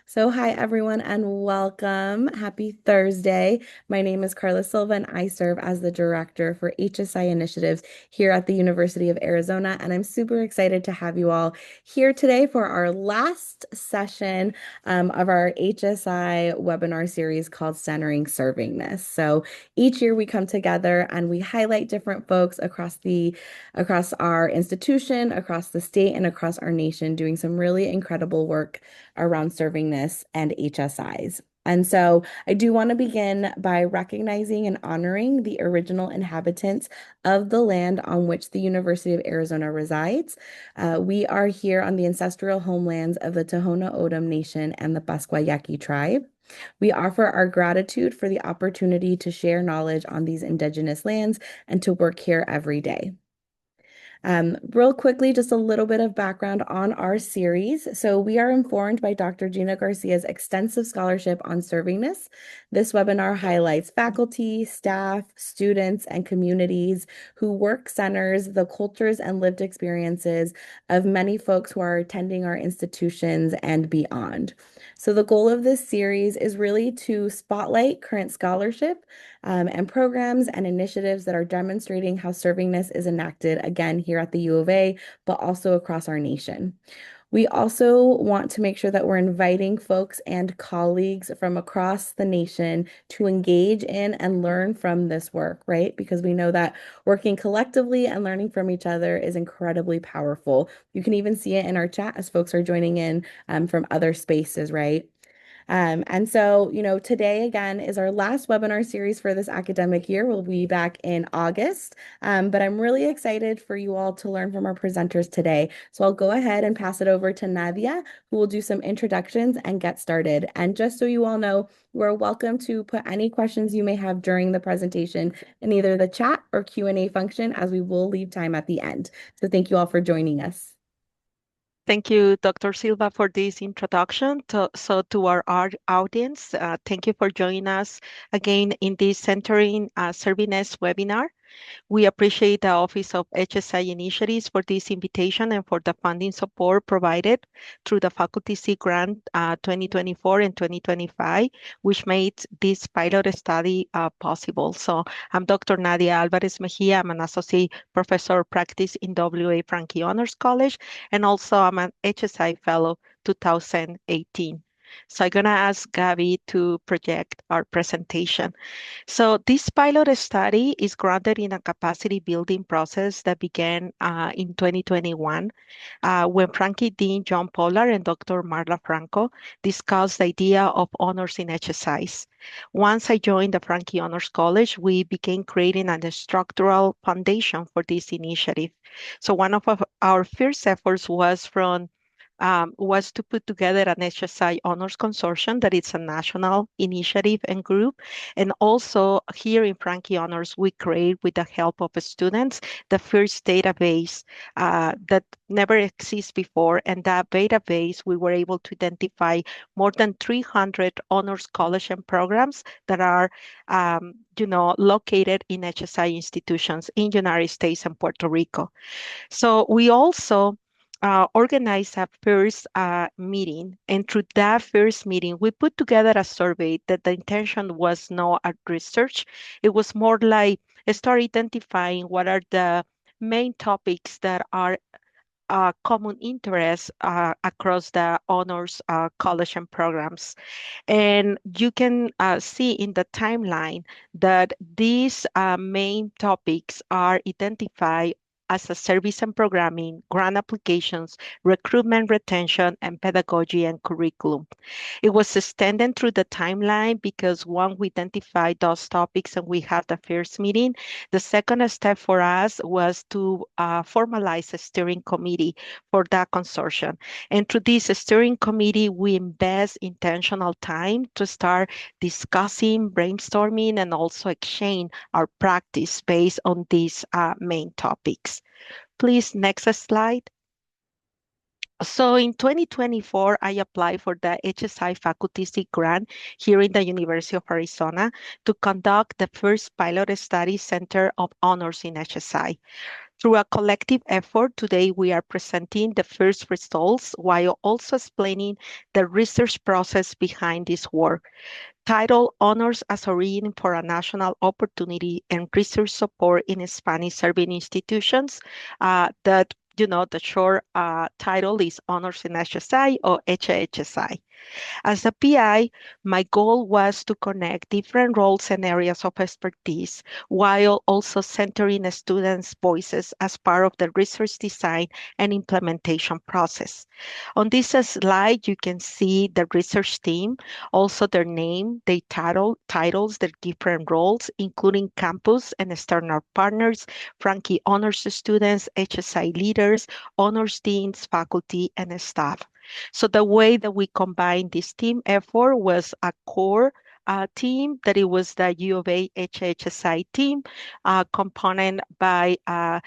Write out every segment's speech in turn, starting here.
So, hi everyone, and welcome. Happy Thursday. My name is Carla Silva, and I serve as the director for HSI initiatives here at the University of Arizona. And I'm super excited to have you all here today for our last session of our HSI webinar series called Centering Servingness. So, each year we come together and we highlight different folks across our institution, across the state, and across our nation doing some really incredible work around servingness and HSIs. And so I do want to begin by recognizing and honoring the original inhabitants of the land on which the University of Arizona resides. We are here on the ancestral homelands of the Tohono O'odham Nation and the Pasquayaqui tribe. We offer our gratitude for the opportunity to share knowledge on these indigenous lands and to work here every day. Real quickly, just a little bit of background on our series. So we are informed by Dr. Gina Garcia's extensive scholarship on servingness. This webinar highlights faculty, staff, students, and communities who work centers the cultures and lived experiences of many folks who are attending our institutions and beyond. So the goal of this series is really to spotlight current scholarship and programs and initiatives that are demonstrating how servingness is enacted again here at the U of A, but also across our nation. We also want to make sure that we're inviting folks and colleagues from across the nation to engage in and learn from this work, right? Because we know that working collectively and learning from each other is incredibly powerful. You can even see it in our chat as folks are joining in from other spaces, right? And so, today again is our last webinar series for this academic year. We'll be back in August, but I'm really excited for you all to learn from our presenters today. So I'll go ahead and pass it over to Nadia, who will do some introductions and get started. And just so you all know, you are welcome to put any questions you may have during the presentation in either the chat or Q&A function, as we will leave time at the end. So thank you all for joining us. Thank you, Dr. Silva, for this introduction. To our audience, thank you for joining us again in this Centering Servingness webinar. We appreciate the Office of HSI Initiatives for this invitation and for the funding support provided through the Faculty SEED Grant 2024 and 2025, which made this pilot study possible. So I'm Dr. Nadia Alvarez Mejia. I'm an Associate Professor of Practice in WA Frankie Honors College, and also I'm an HSI Fellow 2018. So I'm going to ask Gabby to project our presentation. So this pilot study is grounded in a capacity building process that began in 2021 when Frankie Dean, John Pollard, and Dr. Marla Franco discussed the idea of honors in HSIs. Once I joined the Frankie Honors College, we began creating a structural foundation for this initiative. So one of our first efforts was to put together an HSI Honors Consortium that is a national initiative and group. And also here in Frankie Honors, we create with the help of students, the first database that never exists before. And that database, we were able to identify more than 300 honors college and programs that are located in HSI institutions in United States and Puerto Rico. So we also organized a first meeting. And through that first meeting, we put together a survey that the intention was not a research. It was more like start identifying what are the main topics that are common interest across the honors college and programs. And you can see in the timeline that these main topics are identified as a service and programming, grant applications, recruitment, retention, and pedagogy and curriculum. It was extended through the timeline because one, we identified those topics and we had the first meeting. The second step for us was to formalize a steering committee for that consortium. And through this steering committee, we invest intentional time to start discussing, brainstorming, and also exchange our practice based on these main topics. Please, next slide. So in 2024, I applied for the HSI Faculty SEED Grant here in the University of Arizona to conduct the first pilot study center of honors in HSI. Through a collective effort, today we are presenting the first results while also explaining the research process behind this work. Titled Honors as a Reading for a National Opportunity and Research Support in Spanish Serving Institutions. The short title is Honors in HSI or HHSI. As a PI, my goal was to connect different roles and areas of expertise while also centering students' voices as part of the research design and implementation process. On this slide, you can see the research team, also their name, their titles, their different roles, including campus and external partners, Frankie Honors students, HSI leaders, honors deans, faculty, and staff. So the way that we combined this team effort was a core team that it was the U of A HHSI team, component by a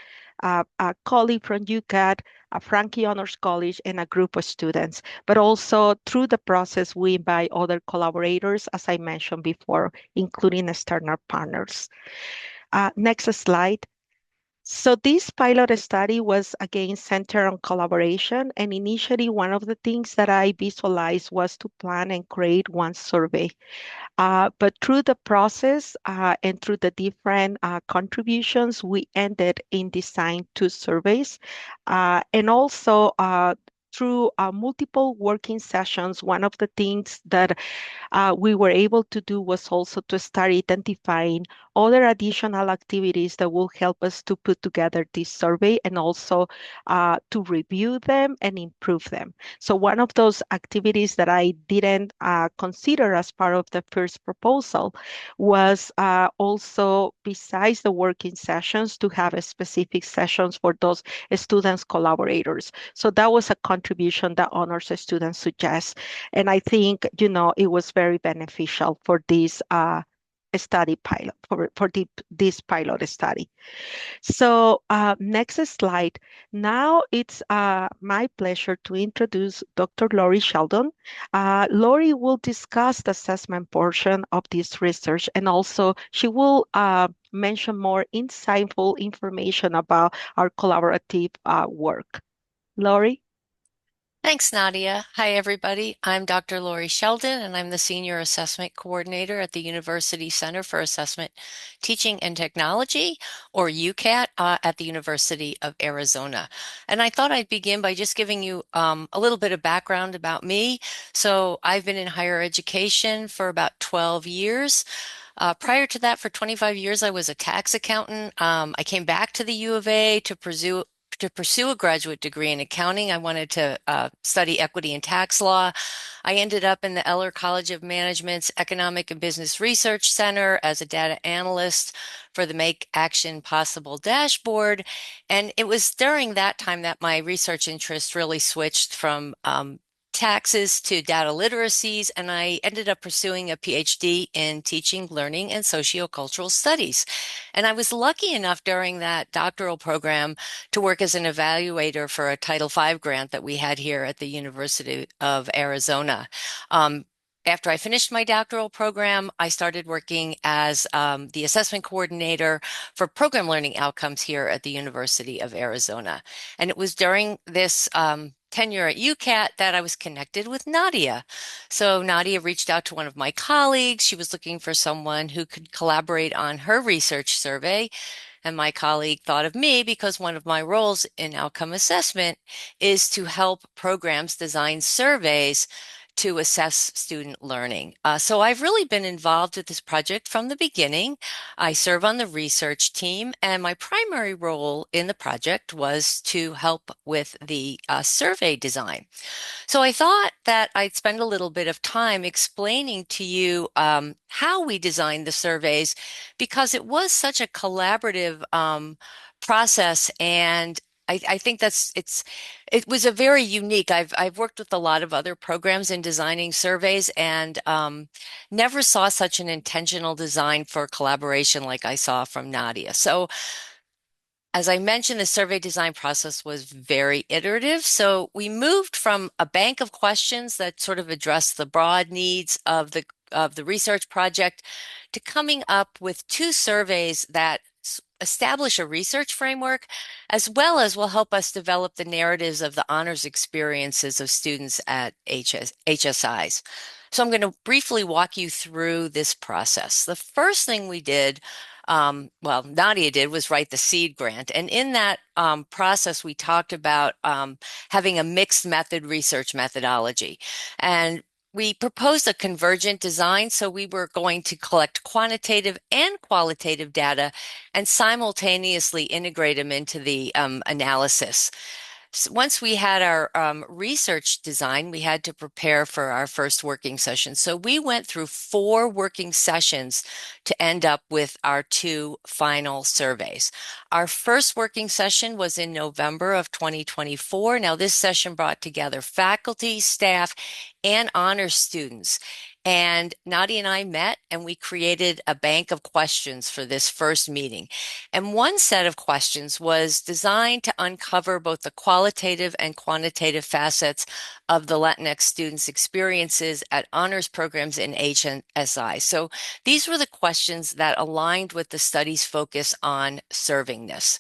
colleague from UCAT, a Frankie Honors College, and a group of students. But also through the process, we invite other collaborators, as I mentioned before, including external partners. Next slide. So this pilot study was again centered on collaboration, and initially one of the things that I visualized was to plan and create one survey. But through the process and through the different contributions, we ended in design two surveys. And also through multiple working sessions, one of the things that we were able to do was also to start identifying other additional activities that will help us to put together this survey and also to review them and improve them. So one of those activities that I didn't consider as part of the first proposal was also, besides the working sessions, to have a specific sessions for those students collaborators. So that was a contribution that honors students suggest. And I think, it was very beneficial for this study pilot, this pilot study. So next slide. Now it's my pleasure to introduce Dr. Lori Sheldon. Lori will discuss the assessment portion of this research, and also she will mention more insightful information about our collaborative work. Lori? Thanks, Nadia. Hi, everybody. I'm Dr. Lori Sheldon, and I'm the Senior Assessment Coordinator at the University Center for Assessment, Teaching, and Technology, or UCAT, at the University of Arizona. And I thought I'd begin by just giving you a little bit of background about me. So I've been in higher education for about 12 years. Prior to that, for 25 years, I was a tax accountant. I came back to the U of A to pursue a graduate degree in accounting. I wanted to study equity and tax law. I ended up in the Eller College of Management's Economic and Business Research Center as a data analyst for the Make Action Possible dashboard. And it was during that time that my research interest really switched from taxes to data literacies, and I ended up pursuing a PhD in teaching, learning, and sociocultural studies. And I was lucky enough during that doctoral program to work as an evaluator for a Title V grant that we had here at the University of Arizona. After I finished my doctoral program, I started working as the assessment coordinator for program learning outcomes here at the University of Arizona. And it was during this tenure at UCAT that I was connected with Nadia. So Nadia reached out to one of my colleagues. She was looking for someone who could collaborate on her research survey. And my colleague thought of me because one of my roles in outcome assessment is to help programs design surveys to assess student learning. So I've really been involved with this project from the beginning. I serve on the research team, and my primary role in the project was to help with the survey design. So I thought that I'd spend a little bit of time explaining to you how we designed the surveys, because it was such a collaborative process, and I think it was a very unique. I've worked with a lot of other programs in designing surveys, and never saw such an intentional design for collaboration like I saw from Nadia. So as I mentioned, the survey design process was very iterative. So we moved from a bank of questions that sort of addressed the broad needs of the research project to coming up with two surveys that establish a research framework, as well as will help us develop the narratives of the honors experiences of students at HSIs. So I'm going to briefly walk you through this process. The first thing we did, well, Nadia did, was write the SEED grant. And in that process, we talked about having a mixed method research methodology. And we proposed a convergent design, so we were going to collect quantitative and qualitative data and simultaneously integrate them into the analysis. So once we had our research design, we had to prepare for our first working session. So we went through 4 working sessions to end up with our 2 final surveys. Our first working session was in November of 2024. Now, this session brought together faculty, staff, and honors students. And Nadia and I met and we created a bank of questions for this first meeting. And one set of questions was designed to uncover both the qualitative and quantitative facets of the Latinx students' experiences at honors programs in HSI. So these were the questions that aligned with the study's focus on servingness.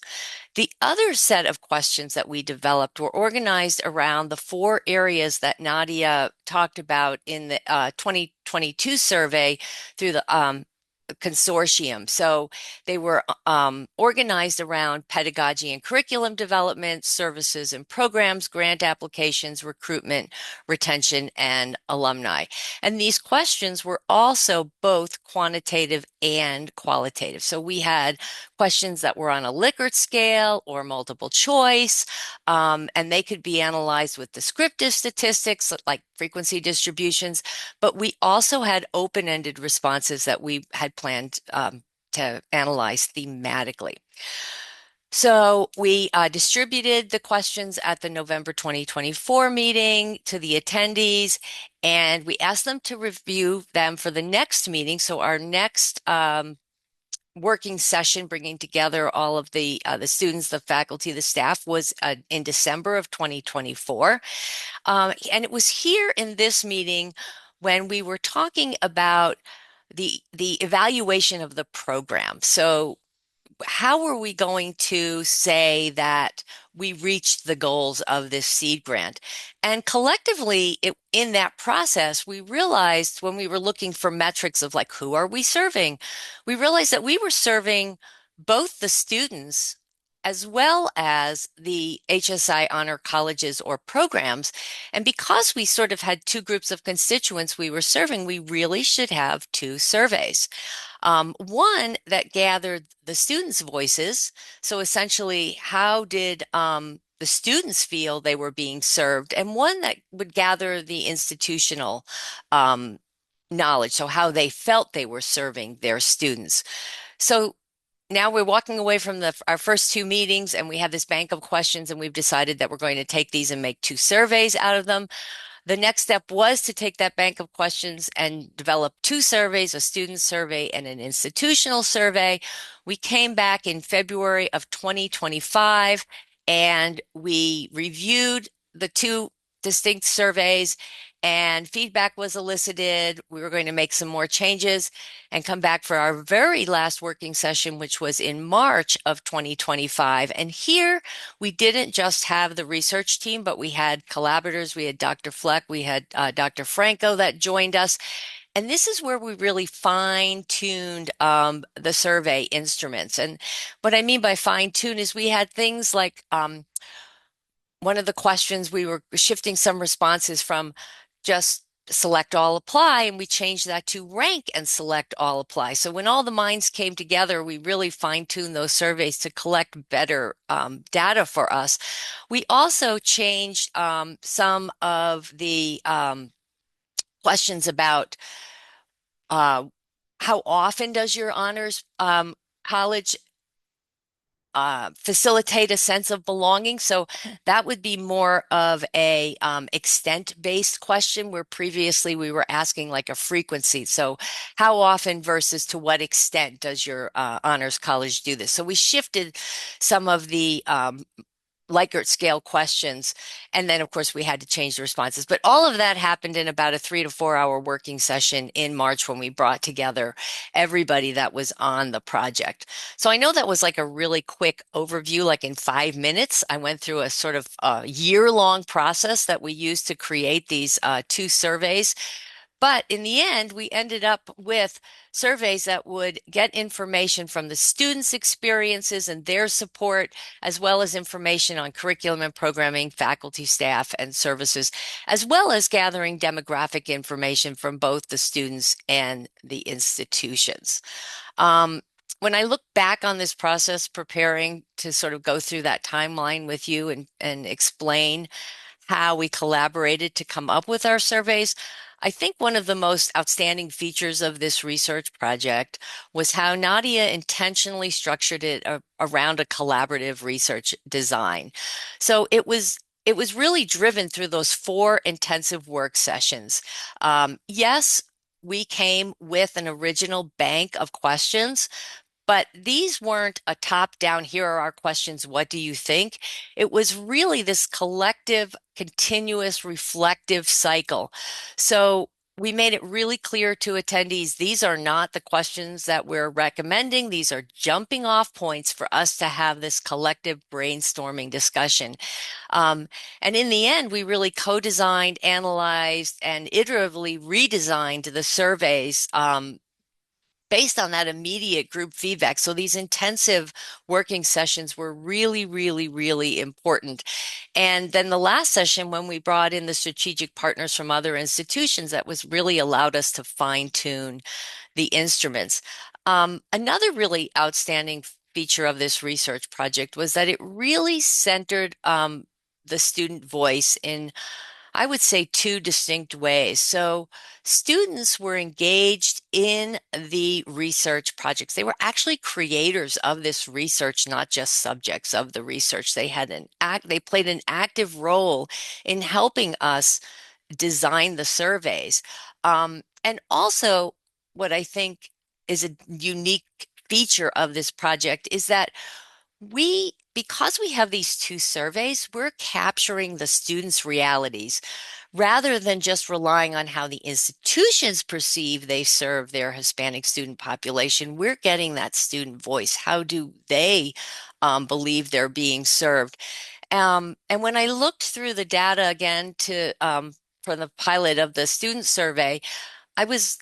The other set of questions that we developed were organized around the 4 areas that Nadia talked about in the 2022 survey through the consortium. So they were organized around pedagogy and curriculum development, services and programs, grant applications, recruitment, retention, and alumni. And these questions were also both quantitative and qualitative. So we had questions that were on a Likert scale or multiple choice, and they could be analyzed with descriptive statistics like frequency distributions, but we also had open-ended responses that we had planned to analyze thematically. So we distributed the questions at the November 2024 meeting to the attendees, and we asked them to review them for the next meeting. So our next working session, bringing together all of the students, the faculty, the staff, was in December of 2024. And it was here in this meeting when we were talking about the evaluation of the program. So how are we going to say that we reached the goals of this SEED grant? And collectively, in that process, we realized when we were looking for metrics of like, who are we serving? We realized that we were serving both the students as well as the HSI honor colleges or programs. And because we sort of had 2 groups of constituents we were serving, we really should have 2 surveys. One that gathered the students' voices. So essentially, how did the students feel they were being served? And one that would gather the institutional knowledge, so how they felt they were serving their students. So now we're walking away from our first 2 meetings, and we have this bank of questions, and we've decided that we're going to take these and make 2 surveys out of them. The next step was to take that bank of questions and develop 2 surveys, a student survey and an institutional survey. We came back in February of 2025 and we reviewed the 2 distinct surveys, and feedback was elicited. We were going to make some more changes and come back for our very last working session, which was in March of 2025. And here we didn't just have the research team, but we had collaborators. We had Dr. Fleck, we had Dr. Franco that joined us. And this is where we really fine-tuned the survey instruments. And what I mean by fine-tune is we had things like one of the questions, we were shifting some responses from just select all apply, and we changed that to rank and select all apply. So when all the minds came together, we really fine-tuned those surveys to collect better data for us. We also changed some of the questions about how often does your honors college facilitate a sense of belonging. So that would be more of a extent-based question, where previously we were asking like a frequency. So how often versus to what extent does your honors college do this? So we shifted some of the Likert scale questions. And then, of course, we had to change the responses. But all of that happened in about a 3 to 4 hour working session in March when we brought together everybody that was on the project. So I know that was like a really quick overview, like in 5 minutes. I went through a sort of year-long process that we used to create these two surveys. But in the end, we ended up with surveys that would get information from the students' experiences and their support, as well as information on curriculum and programming, faculty, staff, and services, as well as gathering demographic information from both the students and the institutions. When I look back on this process, preparing to sort of go through that timeline with you and explain how we collaborated to come up with our surveys, I think one of the most outstanding features of this research project was how Nadia intentionally structured it around a collaborative research design. So it was really driven through those 4 intensive work sessions. Yes, we came with an original bank of questions, but these weren't a top-down, here are our questions, what do you think? It was really this collective, continuous, reflective cycle. So we made it really clear to attendees, these are not the questions that we're recommending. These are jumping off points for us to have this collective brainstorming discussion. And in the end, we really co-designed, analyzed, and iteratively redesigned the surveys based on that immediate group feedback. So these intensive working sessions were really, really, really important. And then the last session, when we brought in the strategic partners from other institutions, that was really allowed us to fine tune the instruments. Another really outstanding feature of this research project was that it really centered the student voice in, I would say, 2 distinct ways. So students were engaged in the research projects. They were actually creators of this research, not just subjects of the research. They played an active role in helping us design the surveys. And also, what I think is a unique feature of this project is that because we have these 2 surveys, we're capturing the students' realities rather than just relying on how the institutions perceive they serve their Hispanic student population. We're getting that student voice. How do they believe they're being served? And when I looked through the data again for the pilot of the student survey, I was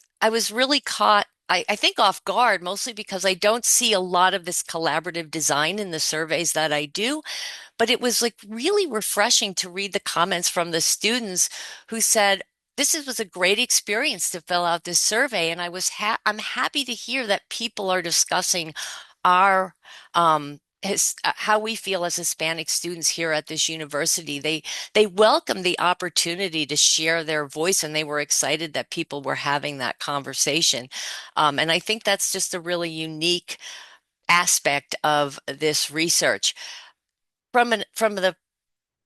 really caught, I think, off guard, mostly because I don't see a lot of this collaborative design in the surveys that I do. But it was like really refreshing to read the comments from the students who said, was a great experience to fill out this survey. And I'm happy to hear that people are discussing our how we feel as Hispanic students here at this university. They welcome the opportunity to share their voice, and they were excited that people were having that conversation. And I think that's just a really unique aspect of this research. From the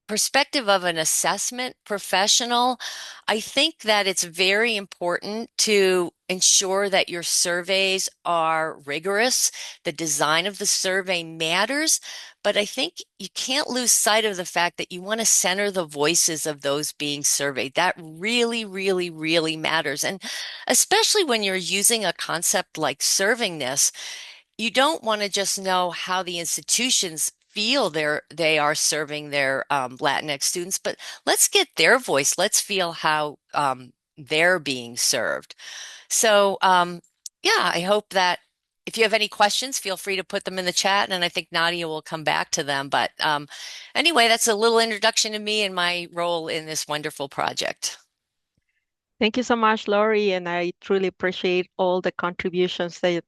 perspective of an assessment professional, I think that it's very important to ensure that your surveys are rigorous. The design of the survey matters, but I think you can't lose sight of the fact that you want to center the voices of those being surveyed. That really, really, really matters. And especially when you're using a concept like servingness, you don't want to just know how the institutions feel they are serving their Latinx students, but let's get their voice. Let's feel how they're being served. So yeah, I hope that if you have any questions, feel free to put them in the chat, and I think Nadia will come back to them. But anyway, that's a little introduction to me and my role in this wonderful project. Thank you so much, Lori, and I truly appreciate all the contributions that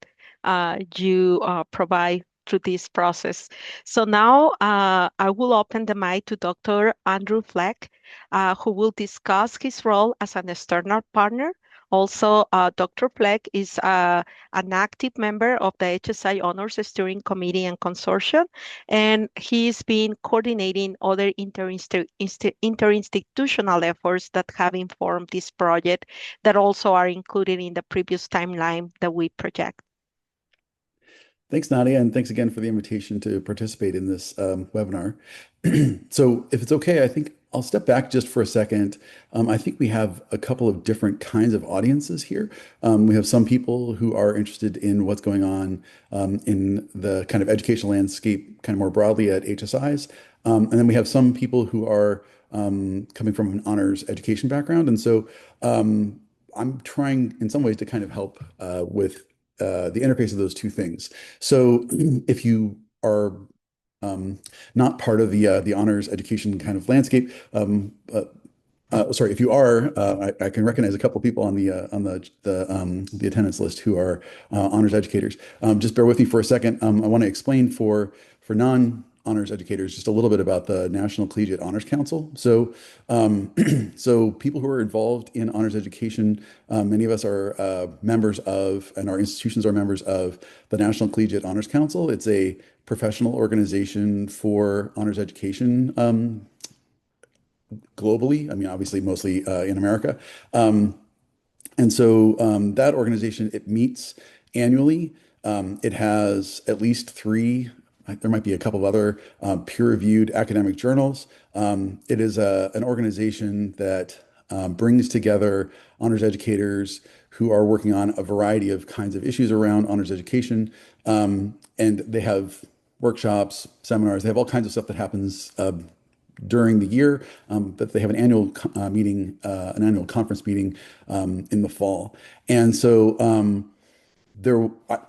you provide through this process. So now I will open the mic to Dr. Andrew Fleck, who will discuss his role as an external partner. Also, Dr. Fleck is an active member of the HSI Honors Steering Committee and Consortium, and he's been coordinating other interinstitutional efforts that have informed this project that also are included in the previous timeline that we project. Thanks, Nadia, and thanks again for the invitation to participate in this webinar. So if it's okay, I think I'll step back just for a second. I think we have a couple of different kinds of audiences here. We have some people who are interested in what's going on in the kind of educational landscape kind of more broadly at HSIs. And then we have some people who are coming from an honors education background. And so I'm trying in some ways to kind of help with the interface of those two things. So if you are not part of the honors education kind of landscape, sorry, if you are, I can recognize a couple of people on the attendance list who are honors educators. Just bear with me for a second. I want to explain for non-honors educators just a little bit about the National Collegiate Honors Council. So, so people who are involved in honors education, many of us are members of, and our institutions are members of the National Collegiate Honors Council. It's a professional organization for honors education globally. I mean, obviously, mostly in America. And so that organization, it meets annually. It has at least three, there might be a couple of other peer-reviewed academic journals. It is an organization that brings together honors educators who are working on a variety of kinds of issues around honors education. And they have workshops, seminars, they have all kinds of stuff that happens during the year, but they have an annual meeting, an annual conference meeting in the fall. And so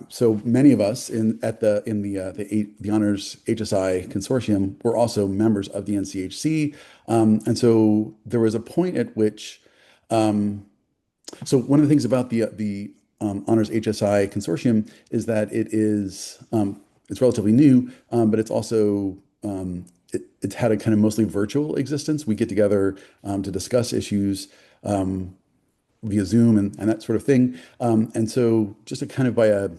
so many of us in the Honors HSI Consortium were also members of the NCHC. And so there was a point at which, so one of the things about the Honors HSI Consortium is that it's relatively new, but it's also it's had a kind of mostly virtual existence. We get together to discuss issues via Zoom and that sort of thing. And so just a kind of by a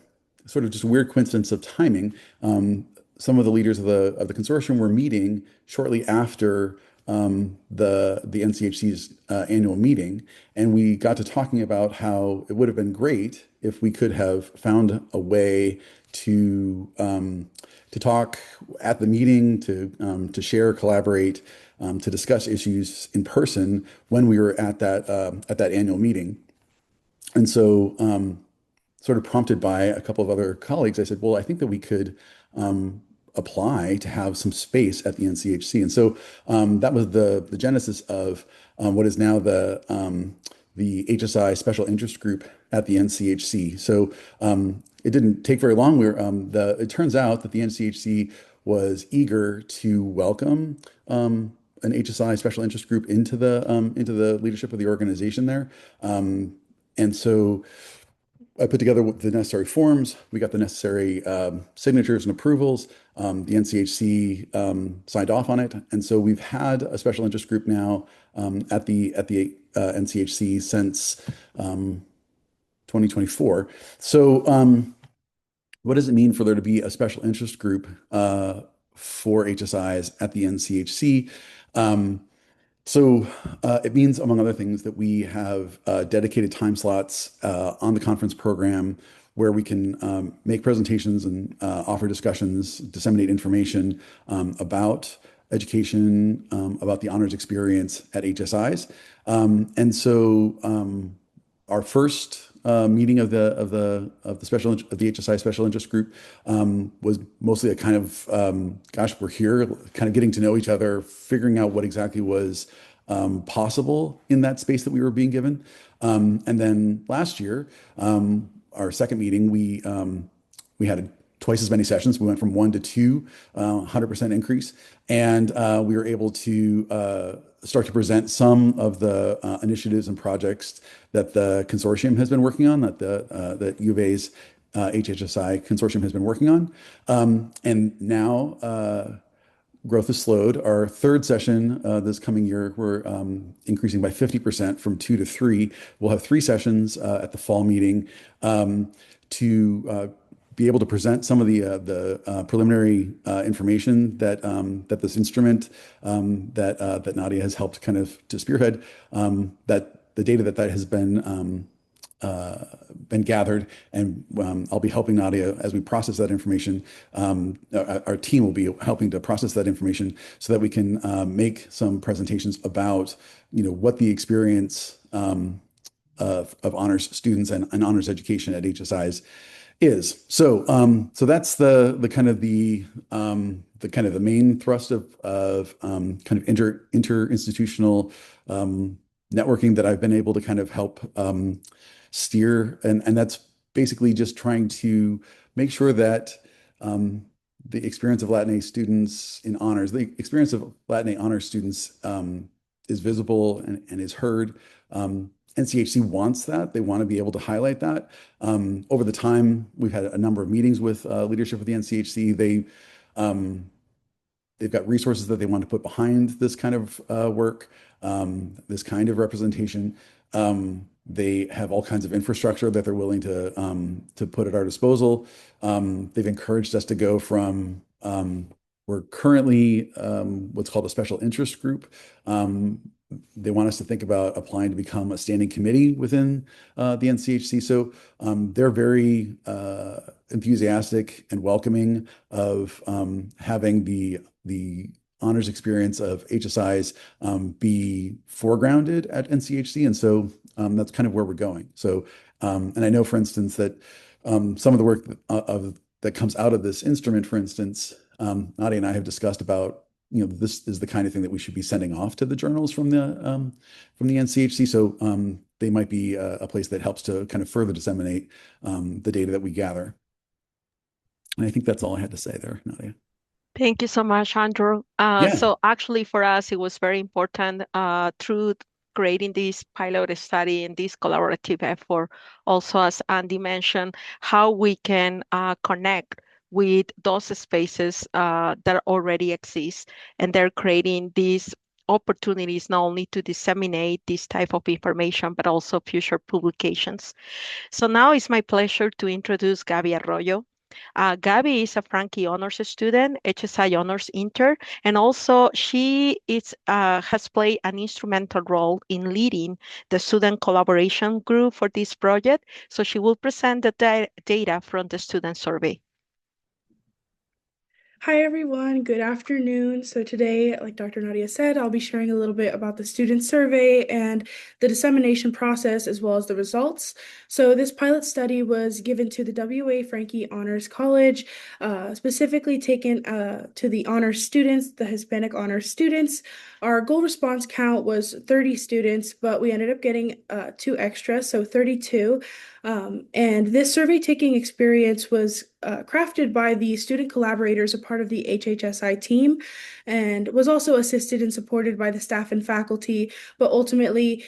sort of just weird coincidence of timing, some of the leaders of the consortium were meeting shortly after the NCHC's annual meeting, and we got to talking about how it would have been great if we could have found a way to talk at the meeting, to share, collaborate, to discuss issues in person when we were at that annual meeting. And so, sort of prompted by a couple of other colleagues, I said, well, I think that we could apply to have some space at the NCHC. And so that was the genesis of what is now the HSI Special Interest Group at the NCHC. So it didn't take very long. It turns out that the NCHC was eager to welcome an HSI Special Interest Group into the leadership of the organization there. And so I put together the necessary forms. We got the necessary signatures and approvals. The NCHC signed off on it, and so we've had a special interest group now at the NCHC since 2024. So, what does it mean for there to be a special interest group for HSIs at the NCHC? So it means, among other things, that we have dedicated time slots on the conference program where we can make presentations and offer discussions, disseminate information about education, about the honors experience at HSIs. And so our first meeting of the HSI Special Interest Group was mostly a kind of gosh, we're here, kind of getting to know each other, figuring out what exactly was possible in that space that we were being given. And then last year, our second meeting, we had twice as many sessions. We went from 1 to 2, 100% increase, and we were able to start to present some of the initiatives and projects that the consortium has been working on, that U of A's HHSI consortium has been working on. And now growth has slowed. Our third session this coming year, we're increasing by 50% from 2 to 3. We'll have 3 sessions at the fall meeting to be able to present some of the preliminary information that this instrument that Nadia has helped kind of to spearhead, that the data that has been been gathered, and I'll be helping Nadia as we process that information. Our team will be helping to process that information so that we can make some presentations about, what the experience of honors students and honors education at HSIs is. So that's the kind of the main thrust of kind of interinstitutional networking that I've been able to kind of help steer, and that's basically just trying to make sure that the experience of Latin A students in honors, the experience of Latin A honors students is visible and is heard. NCHC wants that. They want to be able to highlight that. Over the time, we've had a number of meetings with leadership of the NCHC. They've got resources that they want to put behind this kind of work, this kind of representation. They have all kinds of infrastructure that they're willing to put at our disposal. They've encouraged us to go from we're currently what's called a special interest group. They want us to think about applying to become a standing committee within the NCHC. So they're very enthusiastic and welcoming of having the honors experience of HSIs be foregrounded at NCHC. And so that's kind of where we're going. So, and I know, for instance, that some of the work that comes out of this instrument, for instance, Nadia and I have discussed about, this is the kind of thing that we should be sending off to the journals from the NCHC. So they might be a place that helps to kind of further disseminate the data that we gather. And I think that's all I had to say there, Nadia. Thank you so much, Andrew. Yeah. So actually for us, it was very important through creating this pilot study and this collaborative effort, also as Andy mentioned, how we can connect with those spaces that already exist, and they're creating these opportunities not only to disseminate this type of information, but also future publications. So now it's my pleasure to introduce Gabby Arroyo. Gabby is a Frankie Honors student, HSI Honors intern, and also she has played an instrumental role in leading the student collaboration group for this project. So she will present the data from the student survey. Hi everyone, good afternoon. So today, like Dr. Nadia said, I'll be sharing a little bit about the student survey and the dissemination process as well as the results. So this pilot study was given to the WA Frankie Honors College, specifically taken to the honors students, the Hispanic honors students. Our goal response count was 30 students, but we ended up getting 2 extras, so 32. And this survey taking experience was crafted by the student collaborators, a part of the HHSI team, and was also assisted and supported by the staff and faculty. But ultimately,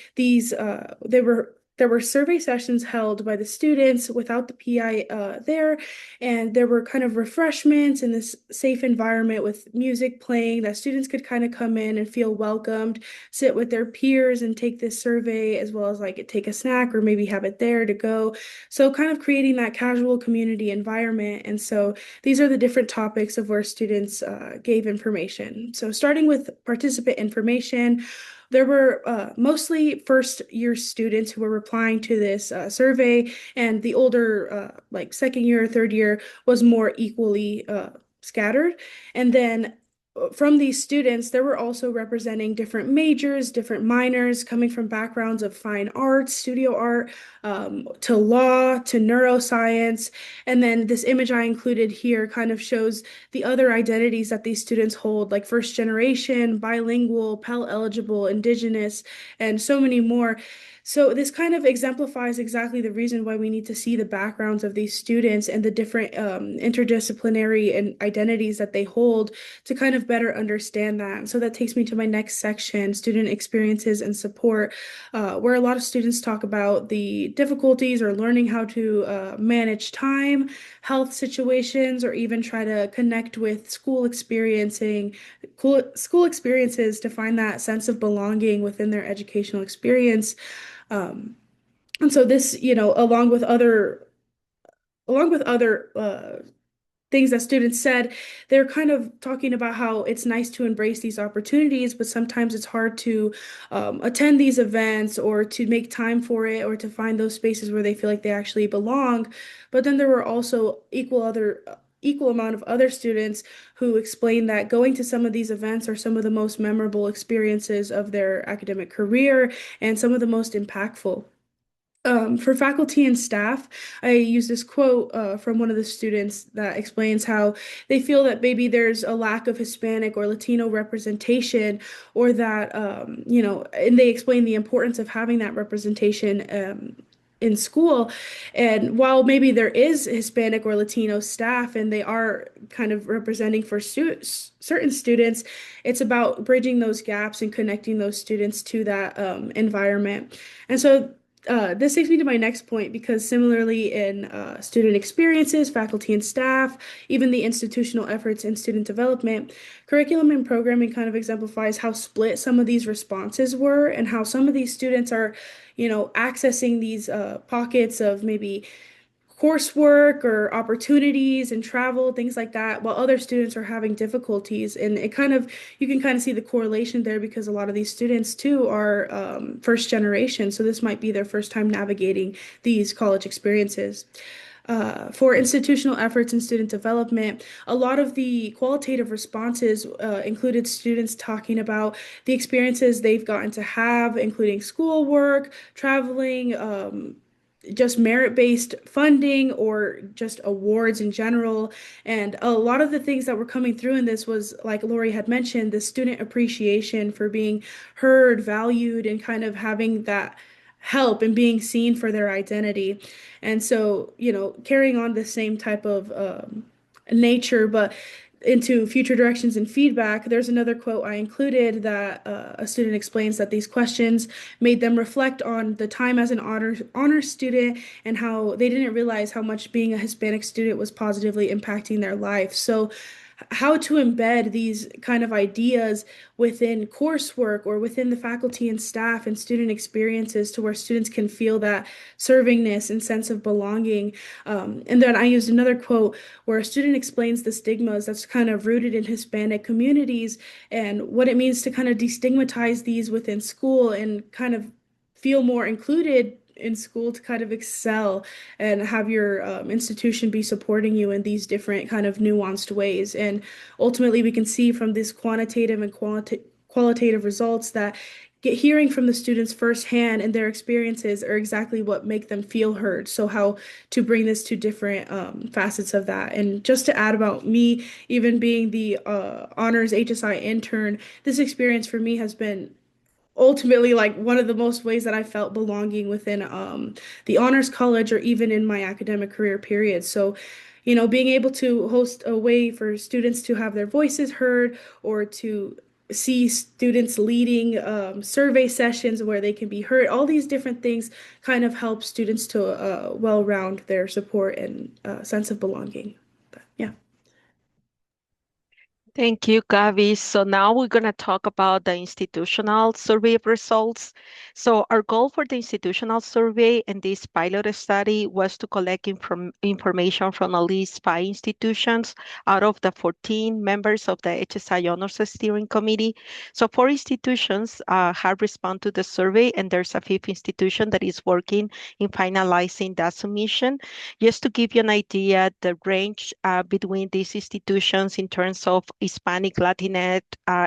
there were survey sessions held by the students without the PI there, and there were kind of refreshments in this safe environment with music playing that students could kind of come in and feel welcomed, sit with their peers and take this survey, as well as like take a snack or maybe have it there to go. So kind of creating that casual community environment. And so these are the different topics of where students gave information. So starting with participant information, there were mostly first-year students who were replying to this survey, and the older, like second year or third year, was more equally scattered. And then from these students, there were also representing different majors, different minors, coming from backgrounds of fine arts, studio art, to law, to neuroscience. And then this image I included here kind of shows the other identities that these students hold, like first generation, bilingual, Pell eligible, indigenous, and so many more. So this kind of exemplifies exactly the reason why we need to see the backgrounds of these students and the different interdisciplinary and identities that they hold to kind of better understand that. So that takes me to my next section, student experiences and support, where a lot of students talk about the difficulties or learning how to manage time, health situations, or even try to connect with school experiences to find that sense of belonging within their educational experience. And so this, along with other things that students said, they're kind of talking about how it's nice to embrace these opportunities, but sometimes it's hard to attend these events or to make time for it or to find those spaces where they feel like they actually belong. But then there were also equal amount of other students who explained that going to some of these events are some of the most memorable experiences of their academic career and some of the most impactful. For faculty and staff, I use this quote from one of the students that explains how they feel that maybe there's a lack of Hispanic or Latino representation, or that, and they explain the importance of having that representation in school. And while maybe there is Hispanic or Latino staff and they are kind of representing for certain students, it's about bridging those gaps and connecting those students to that environment. And so this takes me to my next point, because similarly in student experiences, faculty and staff, even the institutional efforts in student development, curriculum and programming kind of exemplifies how split some of these responses were and how some of these students are, accessing these pockets of maybe coursework or opportunities and travel, things like that, while other students are having difficulties. And you can kind of see the correlation there, because a lot of these students too are first generation. So this might be their first time navigating these college experiences. For institutional efforts in student development, a lot of the qualitative responses included students talking about the experiences they've gotten to have, including schoolwork, traveling, just merit-based funding, or just awards in general. And a lot of the things that were coming through in this was, like Lori had mentioned, the student appreciation for being heard, valued, and kind of having that help and being seen for their identity. And so, carrying on the same type of nature, but into future directions and feedback, there's another quote I included that a student explains that these questions made them reflect on the time as an honors student and how they didn't realize how much being a Hispanic student was positively impacting their life. So how to embed these kind of ideas within coursework or within the faculty and staff and student experiences, to where students can feel that servingness and sense of belonging. And then I used another quote where a student explains the stigmas that's kind of rooted in Hispanic communities and what it means to kind of destigmatize these within school and kind of feel more included in school to kind of excel and have your institution be supporting you in these different kind of nuanced ways. And ultimately, we can see from this quantitative and qualitative results that hearing from the students firsthand and their experiences are exactly what make them feel heard. So how to bring this to different facets of that. And just to add about me, even being the Honors HSI intern, this experience for me has been ultimately like one of the most ways that I felt belonging within the honors college or even in my academic career period. So, being able to host a way for students to have their voices heard, or to see students leading survey sessions where they can be heard, all these different things kind of help students to well round their support and sense of belonging. But, yeah. Thank you, Gabi. So now we're going to talk about the institutional survey results. So our goal for the institutional survey and this pilot study was to collect information from at least 5 institutions out of the 14 members of the HSI Honors Steering Committee. So 4 institutions have responded to the survey, and there's a 5th institution that is working in finalizing that submission. Just to give you an idea, the range between these institutions in terms of Hispanic Latinx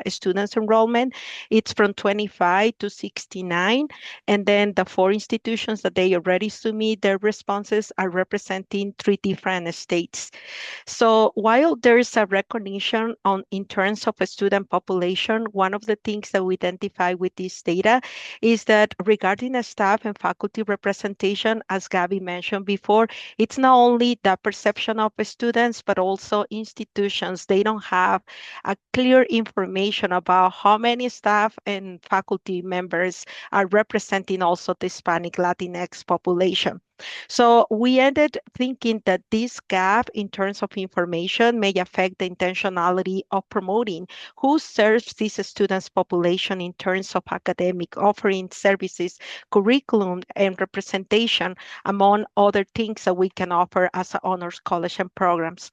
students enrollment, it's from 25 to 69. And then the 4 institutions that they already submit their responses are representing 3 different states. So while there is a recognition in terms of a student population, one of the things that we identify with this data is that regarding the staff and faculty representation, as Gabi mentioned before, it's not only the perception of students, but also institutions. They don't have a clear information about how many staff and faculty members are representing also the Hispanic Latinx population. So we ended thinking that this gap in terms of information may affect the intentionality of promoting who serves this students' population in terms of academic offering services, curriculum, and representation, among other things that we can offer as an honors college and programs.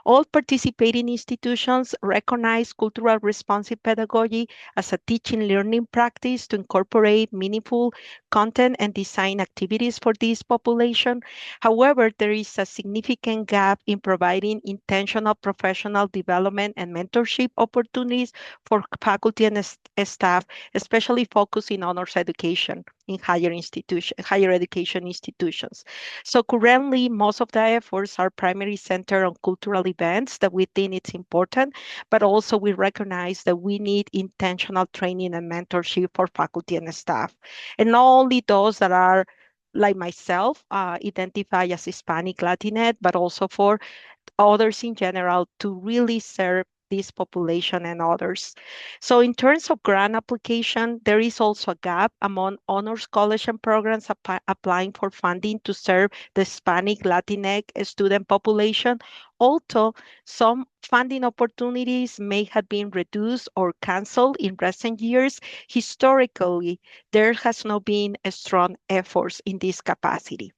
All participating institutions recognize cultural responsive pedagogy as a teaching learning practice to incorporate meaningful content and design activities for this population. However, there is a significant gap in providing intentional professional development and mentorship opportunities for faculty and staff, especially focusing on honors education in higher education institutions. So currently, most of the efforts are primarily centered on cultural events that we think it's important, but also we recognize that we need intentional training and mentorship for faculty and staff. And not only those that are like myself, identify as Hispanic Latinx, but also for others in general to really serve this population and others. So in terms of grant application, there is also a gap among honors college and programs applying for funding to serve the Hispanic Latinx student population. Although some funding opportunities may have been reduced or canceled in recent years, historically, there has not been a strong efforts in this capacity.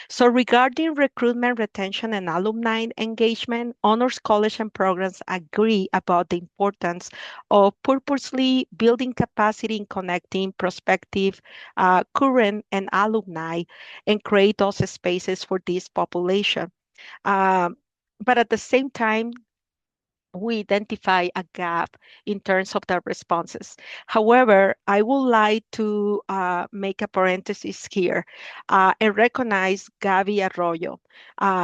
So regarding recruitment, retention, and alumni engagement, honors college and programs agree about the importance of purposely building capacity in connecting prospective, current, and alumni and create those spaces for this population. Um, but at the same time, we identify a gap in terms of the responses. However, I would like to make a parenthesis here and recognize Gabi Arroyo.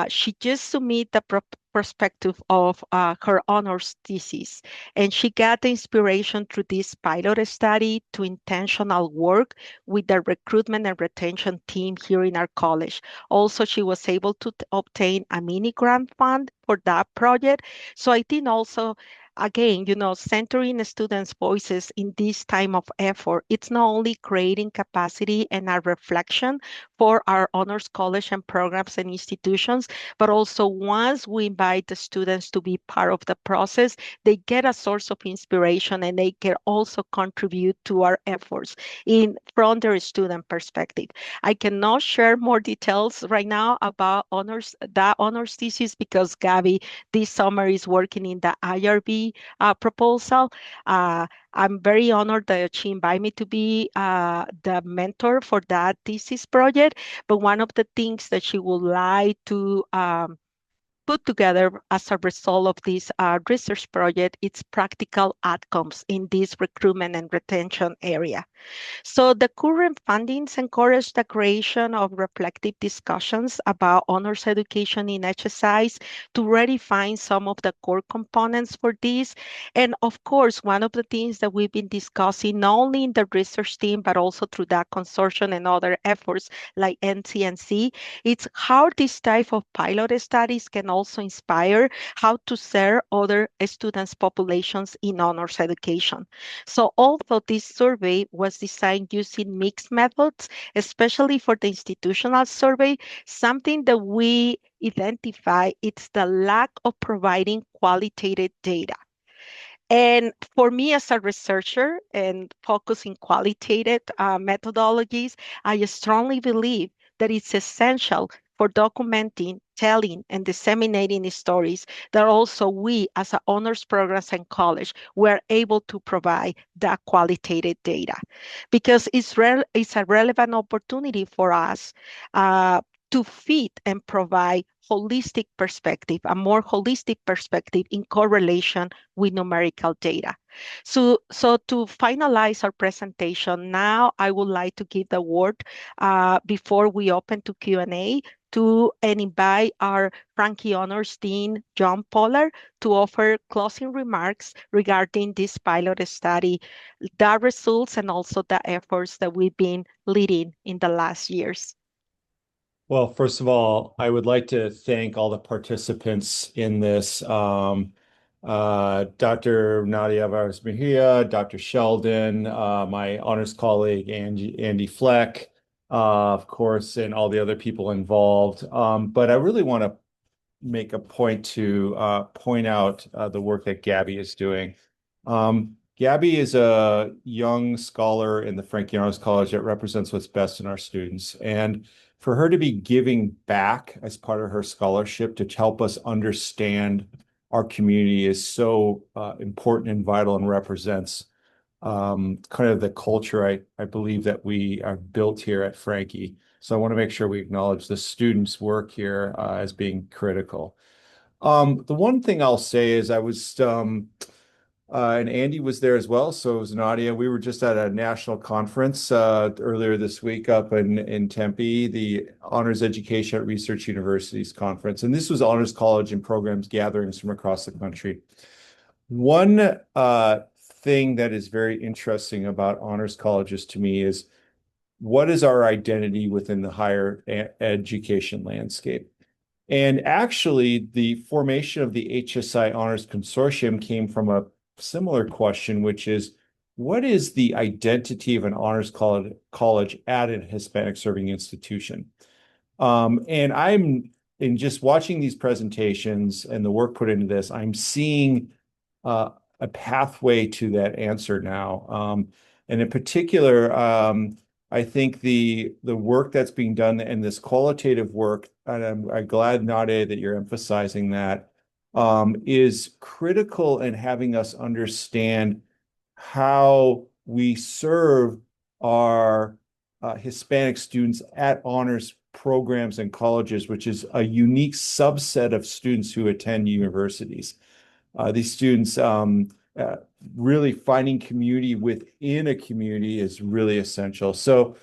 She just submitted the perspective of her honors thesis, and she got the inspiration through this pilot study to intentional work with the recruitment and retention team here in our college. Also, she was able to obtain a mini grant fund for that project. So I think also, again, centering students' voices in this time of effort, it's not only creating capacity and a reflection for our honors college and programs and institutions, but also once we invite the students to be part of the process, they get a source of inspiration and they can also contribute to our efforts from their student perspective. I cannot share more details right now about that honors thesis because Gabby this summer is working in the IRB proposal. I'm very honored that she invited me to be the mentor for that thesis project. But one of the things that she would like to put together as a result of this research project, it's practical outcomes in this recruitment and retention area. So the current fundings encourage the creation of reflective discussions about honors education in HSIs to redefine some of the core components for this. And of course, one of the things that we've been discussing, not only in the research team, but also through that consortium and other efforts like NCNC, it's how this type of pilot studies can also inspire how to serve other students' populations in honors education. So although this survey was designed using mixed methods, especially for the institutional survey, something that we identify it's the lack of providing qualitative data. And for me as a researcher and focusing qualitative methodologies, I strongly believe that it's essential for documenting, telling, and disseminating stories that also we as a honors programs and college were able to provide that qualitative data because it's a relevant opportunity for us to fit and provide holistic perspective, a more holistic perspective in correlation with numerical data. So to finalize our presentation, now I would like to give the word before we open to Q&A and invite our Frankie Honors Dean, John Pollard, to offer closing remarks regarding this pilot study, the results, and also the efforts that we've been leading in the last years. Well, first of all, I would like to thank all the participants in this. Dr. Nadia Vargas Mejia, Dr. Sheldon, my honors colleague, Andy Fleck, of course, and all the other people involved. But I really want to make a point to point out the work that Gabby is doing. Gabby is a young scholar in the Frankie Honors College that represents what's best in our students. And for her to be giving back as part of her scholarship to help us understand our community is so important and vital, and represents kind of the culture I believe that we are built here at Frankie. So I want to make sure we acknowledge the students' work here as being critical. The one thing I'll say is I was, and Andy was there as well, so was Nadia. We were just at a national conference earlier this week up in Tempe, the Honors Education at Research Universities Conference. And this was honors college and programs gatherings from across the country. One thing that is very interesting about honors colleges to me is, what is our identity within the higher education landscape? And actually, the formation of the HSI Honors Consortium came from a similar question, which is, what is the identity of an honors college at a Hispanic serving institution? And in just watching these presentations and the work put into this, I'm seeing a pathway to that answer now. And in particular, I think the work that's being done and this qualitative work, and I'm glad, Nadia, that you're emphasizing that, is critical in having us understand how we serve our Hispanic students at honors programs and colleges, which is a unique subset of students who attend universities. These students really finding community within a community is really essential. So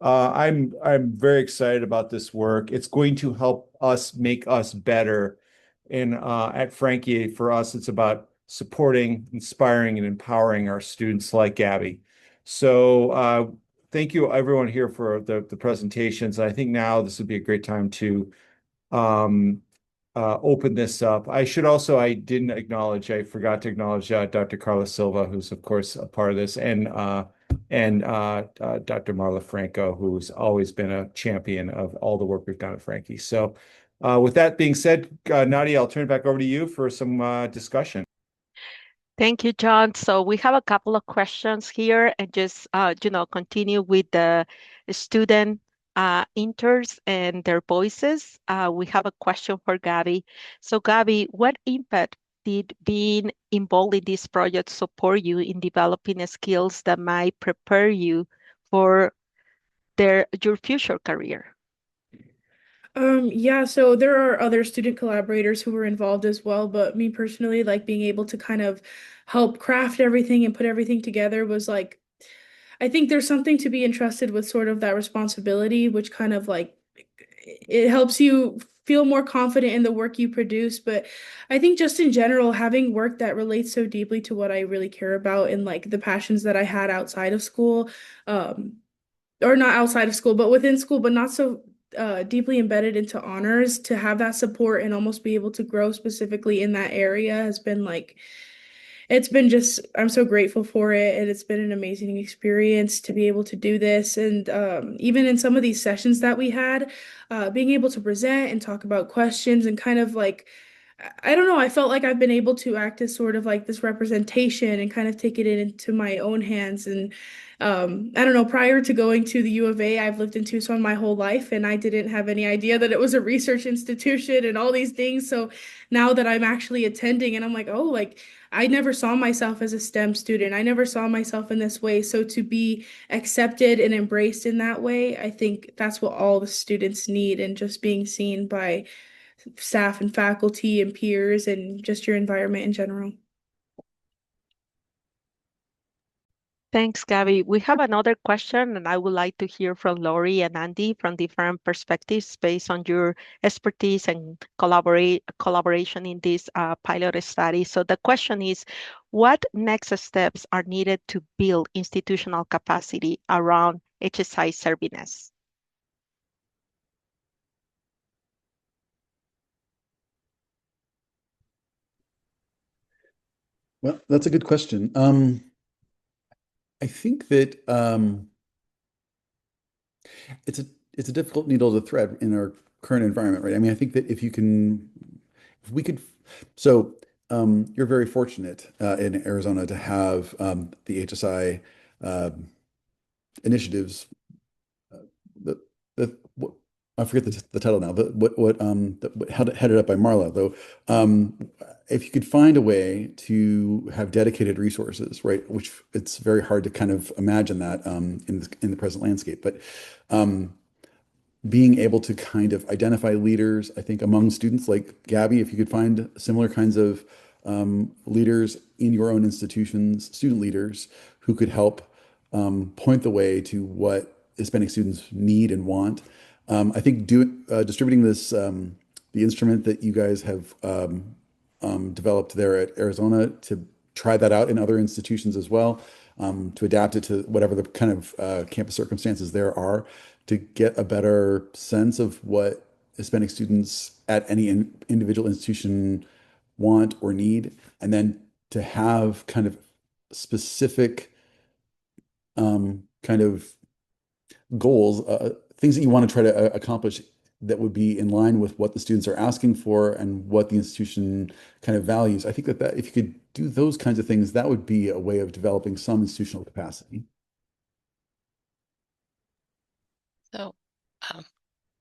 I'm very excited about this work. It's going to help us make us better. And at Frankie, for us, it's about supporting, inspiring, and empowering our students like Gabby. So thank you, everyone here, for the presentations. I think now this would be a great time to open this up. I forgot to acknowledge Dr. Carla Silva, who's of course a part of this, and Dr. Marla Franco, who's always been a champion of all the work we've done at Frankie. So with that being said, Nadia, I'll turn it back over to you for some discussion. Thank you, John. So we have a couple of questions here, and just continue with the student interns and their voices. We have a question for Gabby. So Gabby, what impact did being involved in this project support you in developing skills that might prepare you for your future career? Yeah, so there are other student collaborators who were involved as well, but me personally, like being able to kind of help craft everything and put everything together was like, I think there's something to be entrusted with sort of that responsibility, which kind of like it helps you feel more confident in the work you produce. But I think just in general, having work that relates so deeply to what I really care about and like the passions that I had outside of school, or not outside of school, but within school, but not so deeply embedded into honors, to have that support and almost be able to grow specifically in that area has been like, it's been just, I'm so grateful for it. And it's been an amazing experience to be able to do this. And even in some of these sessions that we had, being able to present and talk about questions and kind of like, I don't know, I felt like I've been able to act as sort of like this representation and kind of take it into my own hands. And I don't know, prior to going to the U of A, I've lived in Tucson my whole life, and I didn't have any idea that it was a research institution and all these things. So now that I'm actually attending, and I'm like, oh, like I never saw myself as a STEM student. I never saw myself in this way. So to be accepted and embraced in that way, I think that's what all the students need, and just being seen by staff and faculty and peers and just your environment in general. Thanks, Gabby. We have another question, and I would like to hear from Lori and Andy from different perspectives based on your expertise and collaboration in this pilot study. So the question is, what next steps are needed to build institutional capacity around HSI service? Well, that's a good question. I think that it's a difficult needle to thread in our current environment, right? I mean, I think that if we could, so you're very fortunate in Arizona to have the HSI initiatives. Uh, the what, I forget the title now. Headed up by Marla though. Um, if you could find a way to have dedicated resources, right, which it's very hard to kind of imagine that in the present landscape, but um, being able to kind of identify leaders, I think, among students like Gabby, if you could find similar kinds of leaders in your own institutions, student leaders who could help point the way to what Hispanic students need and want. I think distributing the instrument that you guys have developed there at Arizona to try that out in other institutions as well, to adapt it to whatever the kind of campus circumstances there are, to get a better sense of what Hispanic students at any individual institution want or need, and then to have kind of specific kind of goals, things that you want to try to accomplish that would be in line with what the students are asking for and what the institution kind of values. I think that if you could do those kinds of things, that would be a way of developing some institutional capacity. So, um,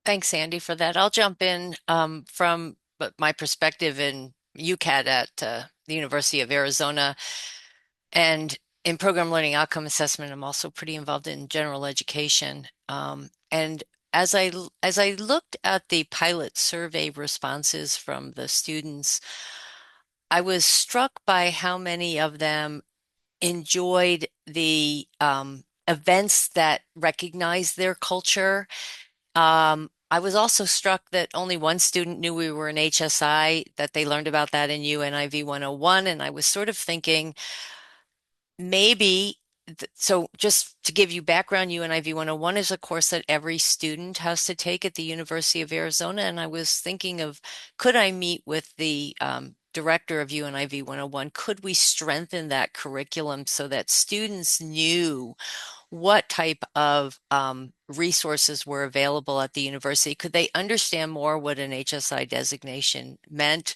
thanks, Andy, for that. I'll jump in from my perspective in UCAT at the University of Arizona. And in program learning outcome assessment, I'm also pretty involved in general education. And as I looked at the pilot survey responses from the students, I was struck by how many of them enjoyed the events that recognize their culture. I was also struck that only one student knew we were an HSI, that they learned about that in UNIV 101. And I was sort of thinking, maybe, so just to give you background, UNIV 101 is a course that every student has to take at the University of Arizona. And I was thinking of, could I meet with the director of UNIV 101? Could we strengthen that curriculum so that students knew what type of resources were available at the university? Could they understand more what an HSI designation meant?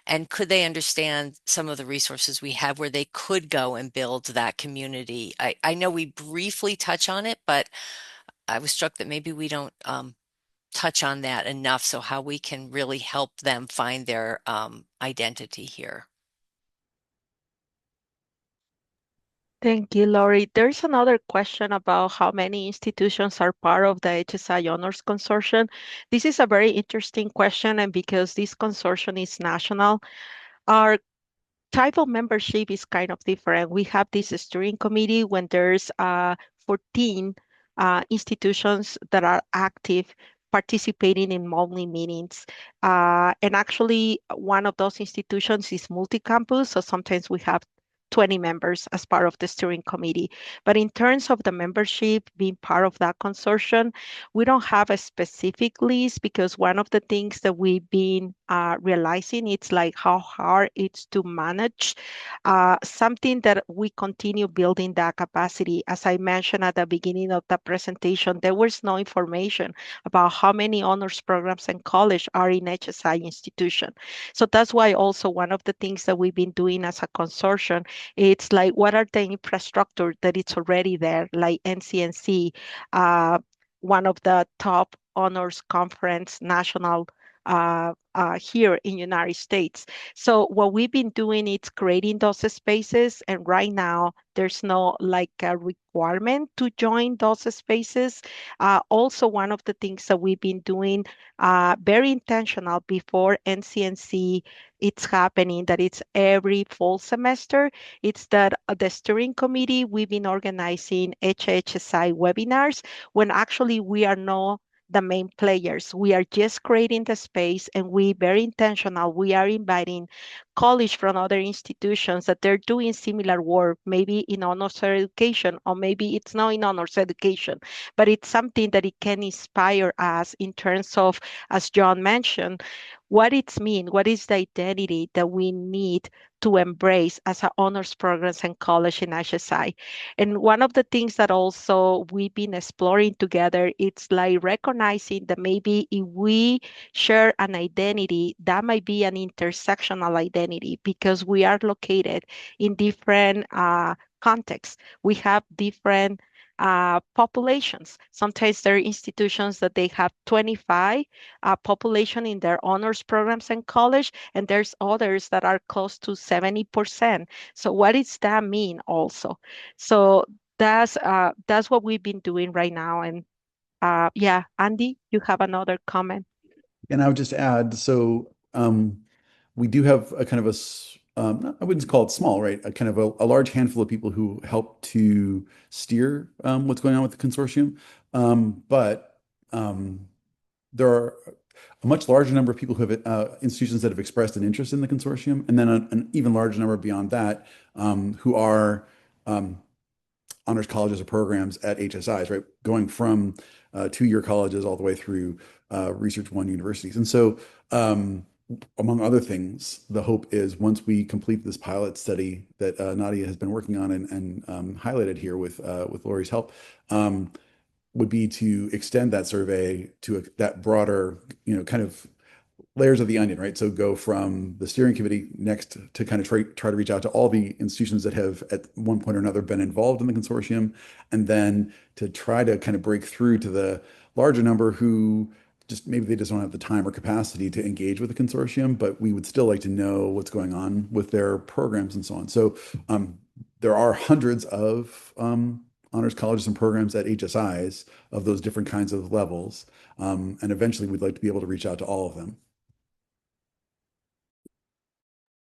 And could they understand some of the resources we have where they could go and build that community? I know we briefly touch on it, but I was struck that maybe we don't touch on that enough. So how we can really help them find their identity here. Thank you, Lori. There's another question about how many institutions are part of the HSI Honors Consortium. This is a very interesting question, and because this consortium is national, our type of membership is kind of different. We have this steering committee when there's 14 institutions that are active participating in monthly meetings. And actually, one of those institutions is multi-campus, so sometimes we have 20 members as part of the steering committee. But in terms of the membership being part of that consortium, we don't have a specific list because one of the things that we've been realizing it's like how hard it's to manage something that we continue building that capacity. As I mentioned at the beginning of the presentation, there was no information about how many honors programs and college are in HSI institution. So that's why also one of the things that we've been doing as a consortium, it's like what are the infrastructure that it's already there, like NCNC, one of the top honors conference national here in United States. So what we've been doing is creating those spaces, and right now there's no like a requirement to join those spaces. Also, one of the things that we've been doing very intentional before NCNC it's happening, that it's every fall semester, it's that the steering committee, we've been organizing HHSI webinars when actually we are not the main players. We are just creating the space and we very intentional. We are inviting colleagues from other institutions that they're doing similar work, maybe in honors education, or maybe it's not in honors education, but it's something that it can inspire us in terms of, as John mentioned, what it's mean, what is the identity that we need to embrace as our honors programs and college in HSI. And one of the things that also we've been exploring together, it's like recognizing that maybe if we share an identity, that might be an intersectional identity because we are located in different contexts. We have different populations. Sometimes there are institutions that they have 25 population in their honors programs and college, and there's others that are close to 70%. So what does that mean also? So that's what we've been doing right now. And yeah, Andy, you have another comment. And I would just add, so we do have a kind of I wouldn't call it small, right? A kind of a large handful of people who help to steer what's going on with the consortium. But there are a much larger number of people who have institutions that have expressed an interest in the consortium, and then an even larger number beyond that who are honors colleges or programs at HSIs, right? Going from 2-year colleges all the way through Research One universities. And so, among other things, the hope is once we complete this pilot study that Nadia has been working on and highlighted here with Lori's help, would be to extend that survey to that broader, kind of layers of the onion, right? So go from the steering committee next to kind of try to reach out to all the institutions that have at one point or another been involved in the consortium, and then to try to kind of break through to the larger number who maybe they just don't have the time or capacity to engage with the consortium, but we would still like to know what's going on with their programs and so on. So there are hundreds of honors colleges and programs at HSIs of those different kinds of levels. And eventually we'd like to be able to reach out to all of them.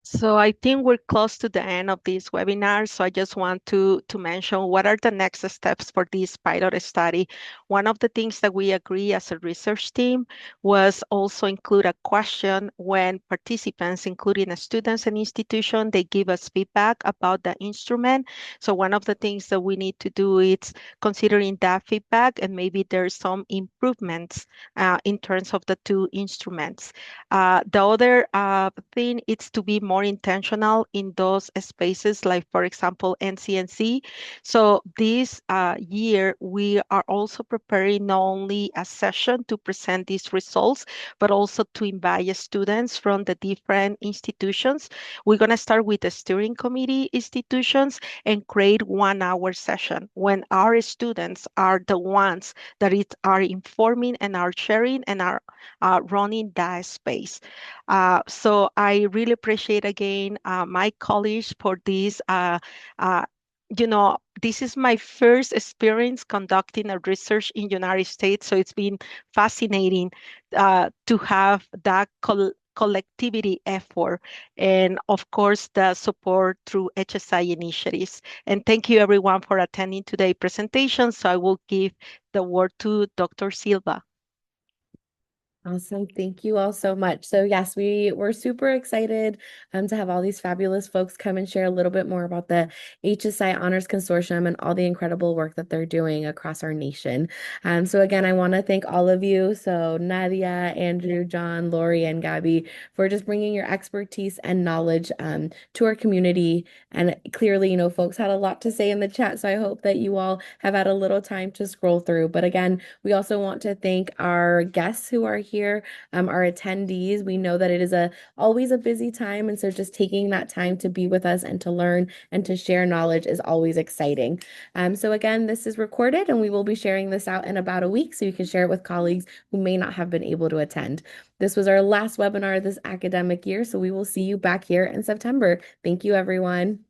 So I think we're close to the end of this webinar. So I just want to mention what are the next steps for this pilot study. One of the things that we agree as a research team was also include a question when participants, including students and institutions, they give us feedback about the instrument. So one of the things that we need to do is considering that feedback, and maybe there's some improvements in terms of the two instruments. The other thing is to be more intentional in those spaces, like, for example, NCNC. So this year, we are also preparing not only a session to present these results, but also to invite students from the different institutions. We're going to start with the steering committee institutions and create 1-hour session when our students are the ones that are informing and are sharing and are running that space. So I really appreciate again my colleagues for this. This is my first experience conducting a research in United States, so it's been fascinating to have that collectivity effort, and of course the support through HSI initiatives. And thank you everyone for attending today's presentation. So I will give the word to Dr. Silva. Awesome. Thank you all so much. So yes, we were super excited to have all these fabulous folks come and share a little bit more about the HSI Honors Consortium and all the incredible work that they're doing across our nation. So again, I want to thank all of you. So Nadia, Andrew, John, Lori, and Gabby for just bringing your expertise and knowledge to our community. And clearly, folks had a lot to say in the chat. So I hope that you all have had a little time to scroll through. But again, we also want to thank our guests who are here, our attendees. We know that it is always a busy time, and so just taking that time to be with us and to learn and to share knowledge is always exciting. So again, this is recorded, and we will be sharing this out in about a week, so you can share it with colleagues who may not have been able to attend. This was our last webinar this academic year, so we will see you back here in September. Thank you, everyone.